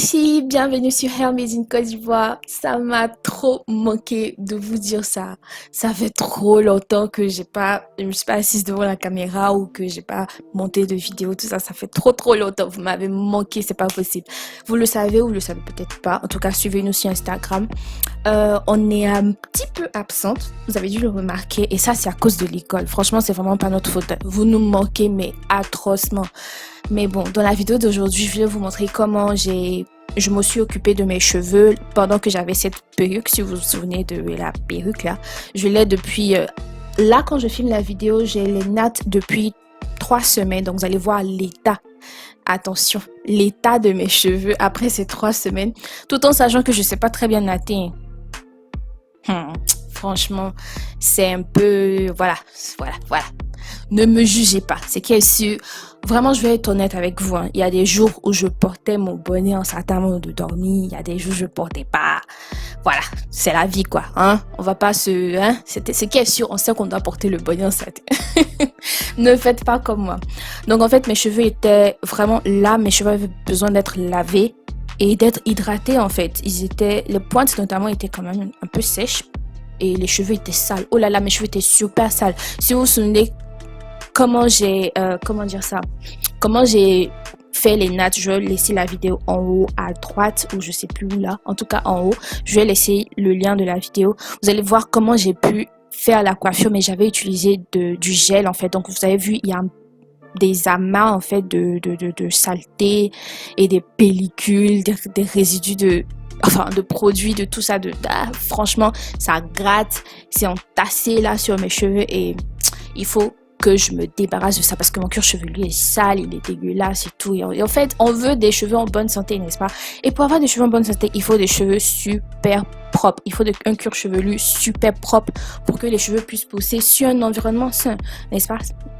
filles, bienvenue sur Hermès in Côte d'Ivoire. Ça m'a trop manqué de vous dire ça. Ça fait trop longtemps que je me suis pas assise devant la caméra ou que j'ai pas monté de vidéo, tout ça. Ça fait trop longtemps. Vous m'avez manqué, c'est pas possible. Vous le savez ou vous le savez peut-être pas. En tout cas, suivez-nous sur Instagram. On est un petit peu absente. Vous avez dû le remarquer. Et ça, c'est à cause de l'école. Franchement, c'est vraiment pas notre faute. Vous nous manquez, mais atrocement. Mais bon, dans la vidéo d'aujourd'hui, je vais vous montrer comment je me suis occupée de mes cheveux pendant que j'avais cette perruque. Si vous vous souvenez de la perruque là, je l'ai depuis là quand je filme la vidéo, j'ai les nattes depuis 3 semaines. Donc vous allez voir l'état. Attention, l'état de mes cheveux après ces 3 semaines, tout en sachant que je sais pas très bien natter. Franchement, c'est un peu voilà. Ne me jugez pas, c'est qu'il est sûr. Vraiment, je vais être honnête avec vous. Il y a des jours où je portais mon bonnet en satin de dormir. Il y a des jours où je portais pas. Voilà, c'est la vie quoi. On va pas se... c'est qui est sûr, on sait qu'on doit porter le bonnet en satin. Ne faites pas comme moi. Donc en fait, mes cheveux étaient vraiment là. Mes cheveux avaient besoin d'être lavés et d'être hydratés en fait. Les pointes notamment étaient quand même un peu sèches. Et les cheveux étaient sales. Oh là là, mes cheveux étaient super sales. Si vous vous souvenez comment j'ai fait les nattes, je vais laisser la vidéo en haut à droite ou je sais plus où là, en tout cas en haut. Je vais laisser le lien de la vidéo. Vous allez voir comment j'ai pu faire la coiffure, mais j'avais utilisé du gel en fait. Donc vous avez vu, il y a des amas en fait de saleté et des pellicules, des résidus de produits, de tout ça, franchement, ça gratte, c'est entassé là sur mes cheveux et il faut que je me débarrasse de ça parce que mon cuir chevelu est sale, il est dégueulasse et tout. Et en fait, on veut des cheveux en bonne santé, n'est-ce pas? Et pour avoir des cheveux en bonne santé, il faut des cheveux super propres. Il faut un cuir chevelu super propre pour que les cheveux puissent pousser sur un environnement sain, n'est-ce pas?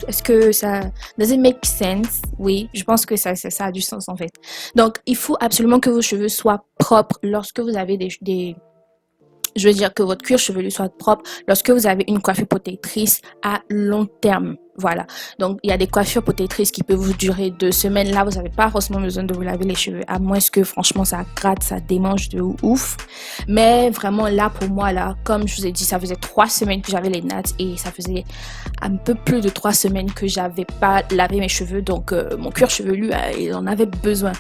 Est-ce que ça... Does it make sense? Oui, je pense que ça a du sens en fait. Donc, il faut absolument que vos cheveux soient propres lorsque vous avez je veux dire que votre cuir chevelu soit propre lorsque vous avez une coiffure protectrice à long terme. Voilà. Donc, il y a des coiffures protectrices qui peuvent vous durer 2 semaines. Là, vous n'avez pas forcément besoin de vous laver les cheveux, à moins que, franchement, ça gratte, ça démange de ouf. Mais vraiment, là, pour moi, là, comme je vous ai dit, ça faisait 3 semaines que j'avais les nattes et ça faisait un peu plus de 3 semaines que j'avais pas lavé mes cheveux. Donc, mon cuir chevelu, il en avait besoin.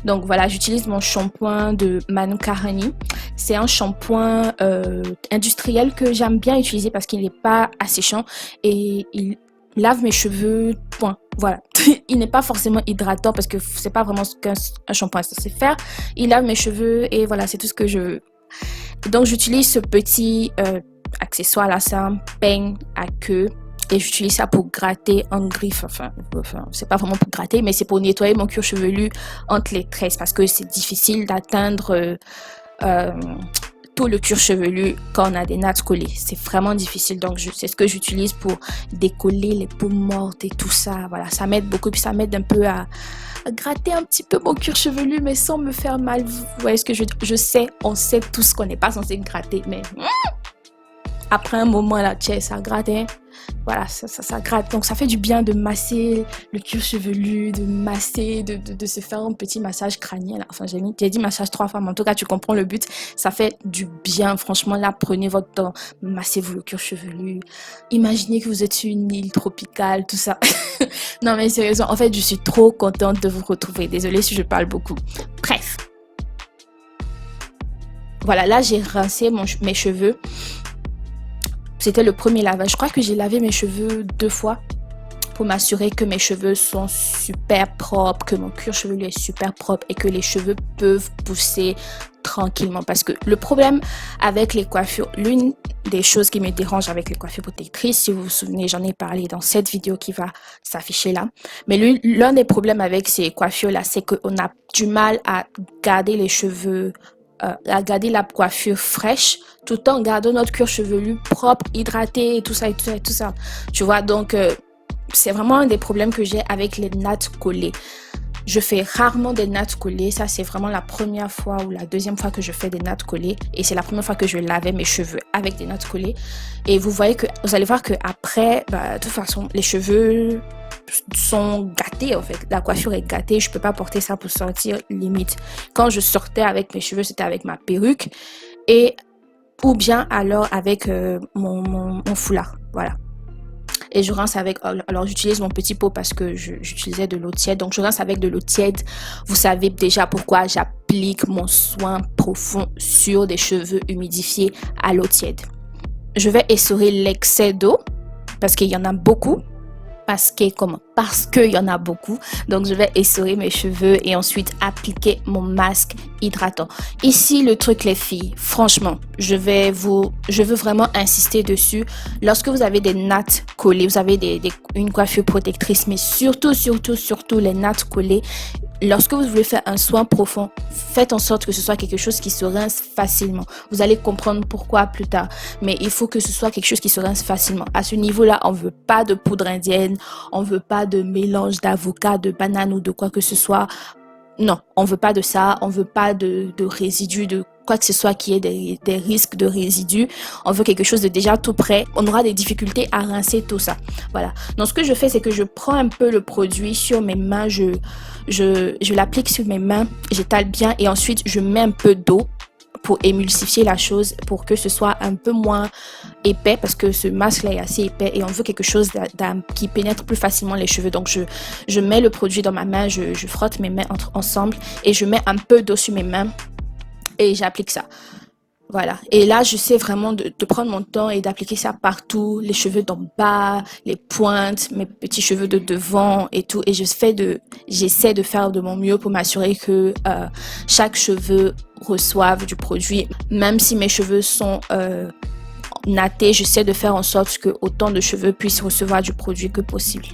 Donc, voilà, j'utilise mon shampoing de Manuka Honey. C'est un shampoing industriel que j'aime bien utiliser parce qu'il n'est pas asséchant et il lave mes cheveux, point. Voilà. Il n'est pas forcément hydratant parce que c'est pas vraiment ce qu'un shampoing est censé faire. Il lave mes cheveux et voilà, c'est tout ce que je veux. Donc, j'utilise ce petit accessoire là, c'est un peigne à queue. Et j'utilise ça pour gratter en griffe. Enfin, c'est pas vraiment pour gratter, mais c'est pour nettoyer mon cuir chevelu entre les tresses parce que c'est difficile d'atteindre tout le cuir chevelu quand on a des nattes collées. C'est vraiment difficile. Donc, c'est ce que j'utilise pour décoller les peaux mortes et tout ça. Voilà, ça m'aide beaucoup. Puis ça m'aide un peu à gratter un petit peu mon cuir chevelu, mais sans me faire mal. Vous voyez ce que je sais, on sait tous qu'on n'est pas censé gratter, mais après un moment là, ça gratte, hein. Voilà, ça gratte. Donc, ça fait du bien de masser le cuir chevelu, de masser, de se faire un petit massage crânien. Là. Enfin, j'ai dit massage 3 fois, mais en tout cas, tu comprends le but. Ça fait du bien. Franchement, là, prenez votre temps. Massez-vous le cuir chevelu. Imaginez que vous êtes sur une île tropicale, tout ça. Non, mais sérieusement, en fait, je suis trop contente de vous retrouver. Désolée si je parle beaucoup. Bref. Voilà, là, j'ai rincé mes cheveux. C'était le premier lavage. Je crois que j'ai lavé mes cheveux 2 fois pour m'assurer que mes cheveux sont super propres, que mon cuir chevelu est super propre et que les cheveux peuvent pousser tranquillement. Parce que le problème avec les coiffures, l'une des choses qui me dérange avec les coiffures protectrices, si vous vous souvenez, j'en ai parlé dans cette vidéo qui va s'afficher là. Mais l'un des problèmes avec ces coiffures-là, c'est qu'on a du mal à garder les cheveux à garder la coiffure fraîche tout en gardant notre cuir chevelu propre, hydraté et tout ça. Tu vois, donc c'est vraiment un des problèmes que j'ai avec les nattes collées. Je fais rarement des nattes collées. Ça, c'est vraiment la première fois ou la deuxième fois que je fais des nattes collées. Et c'est la première fois que je lavais mes cheveux avec des nattes collées. Et vous allez voir que après, de toute façon, les cheveux sont gâtés en fait. La coiffure est gâtée. Je peux pas porter ça pour sortir limite. Quand je sortais avec mes cheveux, c'était avec ma perruque et ou bien alors avec mon foulard. Voilà. Et je rince avec, alors j'utilise mon petit pot parce que j'utilisais de l'eau tiède, donc je rince avec de l'eau tiède. Vous savez déjà pourquoi j'applique mon soin profond sur des cheveux humidifiés à l'eau tiède. Je vais essorer l'excès d'eau parce qu'il y en a beaucoup. Parce qu'il y en a beaucoup. Donc je vais essorer mes cheveux et ensuite appliquer mon masque hydratant. Ici le truc les filles, franchement, je veux vraiment insister dessus. Lorsque vous avez des nattes collées, vous avez une coiffure protectrice, mais surtout les nattes collées. Lorsque vous voulez faire un soin profond, faites en sorte que ce soit quelque chose qui se rince facilement. Vous allez comprendre pourquoi plus tard, mais il faut que ce soit quelque chose qui se rince facilement. À ce niveau-là, on veut pas de poudre indienne, on veut pas de mélange d'avocat, de banane ou de quoi que ce soit. Non, on veut pas de ça, on veut pas de résidus, de quoi que ce soit qui ait des risques de résidus. On veut quelque chose de déjà tout prêt. On aura des difficultés à rincer tout ça. Voilà. Donc ce que je fais, c'est que je prends un peu le produit sur mes mains, je l'applique sur mes mains, j'étale bien et ensuite je mets un peu d'eau pour émulsifier la chose, pour que ce soit un peu moins épais, parce que ce masque là est assez épais et on veut quelque chose qui pénètre plus facilement les cheveux. Donc je mets le produit dans ma main, je frotte mes mains ensemble et je mets un peu d'eau sur mes mains et j'applique ça. Voilà. Et là, je sais vraiment de prendre mon temps et d'appliquer ça partout, les cheveux d'en bas, les pointes, mes petits cheveux de devant et tout. Et j'essaie de faire de mon mieux pour m'assurer que chaque cheveu reçoive du produit. Même si mes cheveux sont nattés, j'essaie de faire en sorte que autant de cheveux puissent recevoir du produit que possible.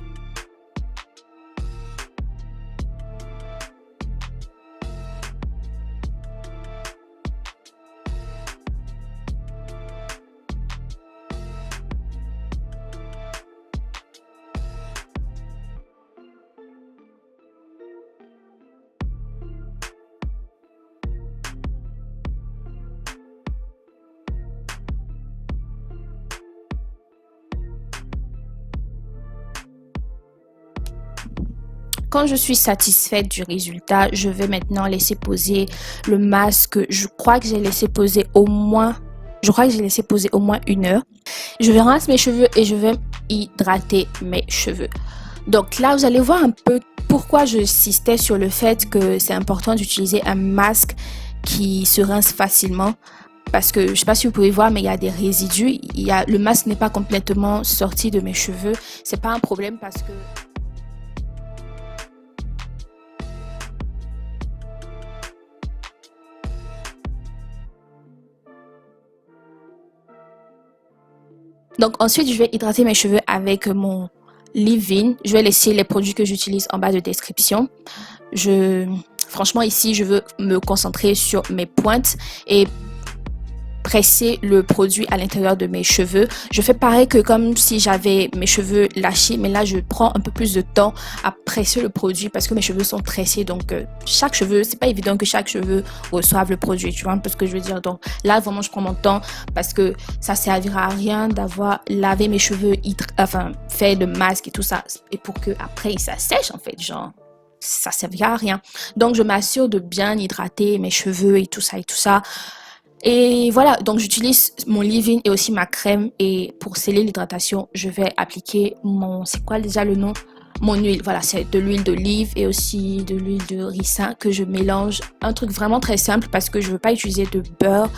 Quand je suis satisfaite du résultat, je vais maintenant laisser poser le masque. Je crois que j'ai laissé poser au moins 1 heure. Je vais rincer mes cheveux et je vais hydrater mes cheveux. Donc là, vous allez voir un peu pourquoi j'insistais sur le fait que c'est important d'utiliser un masque qui se rince facilement. Parce que je ne sais pas si vous pouvez voir, mais il y a des résidus. Le masque n'est pas complètement sorti de mes cheveux. C'est pas un problème parce que donc ensuite, je vais hydrater mes cheveux avec mon leave-in. Je vais laisser les produits que j'utilise en bas de description. Franchement, ici, je veux me concentrer sur mes pointes et presser le produit à l'intérieur de mes cheveux. Je fais pareil que comme si j'avais mes cheveux lâchés, mais là je prends un peu plus de temps à presser le produit parce que mes cheveux sont tressés. Donc chaque cheveu, c'est pas évident que chaque cheveu reçoive le produit, tu vois un peu ce que je veux dire. Donc là vraiment je prends mon temps parce que ça servira à rien d'avoir lavé mes cheveux, fait le masque et tout ça, et pour que après ça sèche en fait, genre ça servira à rien. Donc je m'assure de bien hydrater mes cheveux et tout ça et tout ça. Et voilà, donc j'utilise mon leave-in et aussi ma crème, et pour sceller l'hydratation, je vais appliquer c'est quoi déjà le nom? Mon huile, voilà, c'est de l'huile d'olive et aussi de l'huile de ricin que je mélange. Un truc vraiment très simple parce que je veux pas utiliser de beurre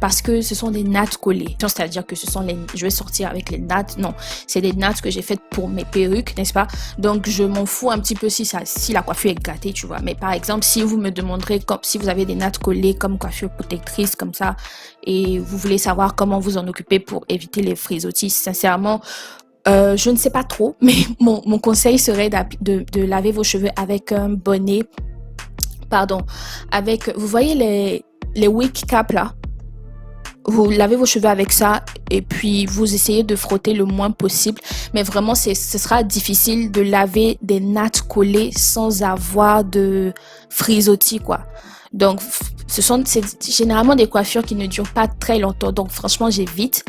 parce que ce sont des nattes collées. C'est-à-dire que je vais sortir avec les nattes. Non, c'est des nattes que j'ai faites pour mes perruques, n'est-ce pas? Donc, je m'en fous un petit peu si la coiffure est gâtée, tu vois. Mais par exemple, si vous me demanderez si vous avez des nattes collées comme coiffure protectrice, comme ça, et vous voulez savoir comment vous en occuper pour éviter les frisottis, sincèrement, je ne sais pas trop, mais mon conseil serait de laver vos cheveux avec un bonnet. Pardon, vous voyez les wig cap là? vous lavez vos cheveux avec ça et puis vous essayez de frotter le moins possible. Mais vraiment, ce sera difficile de laver des nattes collées sans avoir de frisottis, quoi. Donc, c'est généralement des coiffures qui ne durent pas très longtemps. Donc, franchement, j'évite.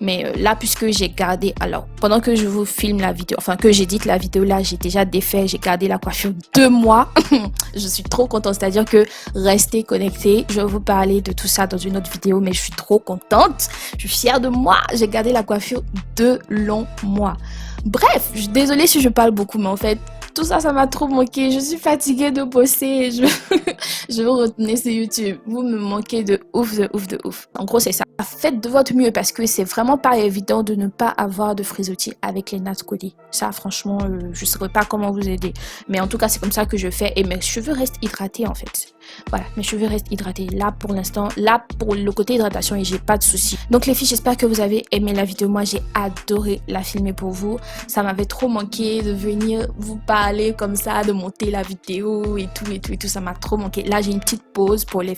Mais là, puisque j'ai gardé... Alors, pendant que je vous filme la vidéo, enfin, que j'édite la vidéo, là, j'ai déjà défait. J'ai gardé la coiffure 2 mois. Je suis trop contente. C'est-à-dire que restez connectés. Je vais vous parler de tout ça dans une autre vidéo. Mais je suis trop contente. Je suis fière de moi. J'ai gardé la coiffure 2 longs mois. Bref, je suis désolée si je parle beaucoup. Mais en fait... tout ça, ça m'a trop manqué. Je suis fatiguée de bosser. Je veux retourner sur YouTube. Vous me manquez de ouf, de ouf, de ouf. En gros, c'est ça. Faites de votre mieux parce que c'est vraiment pas évident de ne pas avoir de frisottis avec les nattes collées. Ça, franchement, je saurais pas comment vous aider. Mais en tout cas, c'est comme ça que je fais. Et mes cheveux restent hydratés, en fait. Voilà, mes cheveux restent hydratés. Là, pour l'instant, là, pour le côté hydratation, et j'ai pas de soucis. Donc, les filles, j'espère que vous avez aimé la vidéo. Moi, j'ai adoré la filmer pour vous. Ça m'avait trop manqué de venir vous parler comme ça, de monter la vidéo et tout, et tout, et tout. Ça m'a trop manqué. Là, j'ai une petite pause pour les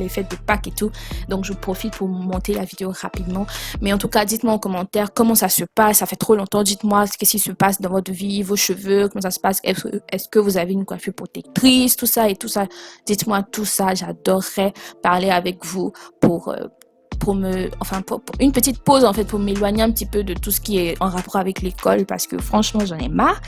fêtes de Pâques et tout. Donc, je profite pour monter la vidéo rapidement. Mais en tout cas, dites-moi en commentaire comment ça se passe. Ça fait trop longtemps. Dites-moi qu'est-ce qui se passe dans votre vie, vos cheveux, comment ça se passe. Est-ce que vous avez une coiffure protectrice, tout ça et tout ça. Dites-moi tout ça, j'adorerais parler avec vous pour une petite pause en fait, pour m'éloigner un petit peu de tout ce qui est en rapport avec l'école parce que franchement j'en ai marre.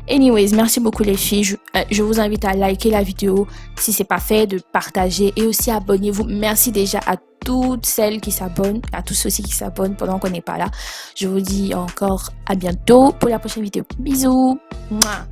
Anyways, merci beaucoup les filles, je vous invite à liker la vidéo si c'est pas fait, de partager et aussi abonnez-vous. Merci déjà à toutes celles qui s'abonnent, à tous ceux qui s'abonnent pendant qu'on n'est pas là. Je vous dis encore à bientôt pour la prochaine vidéo. Bisous. Mouah.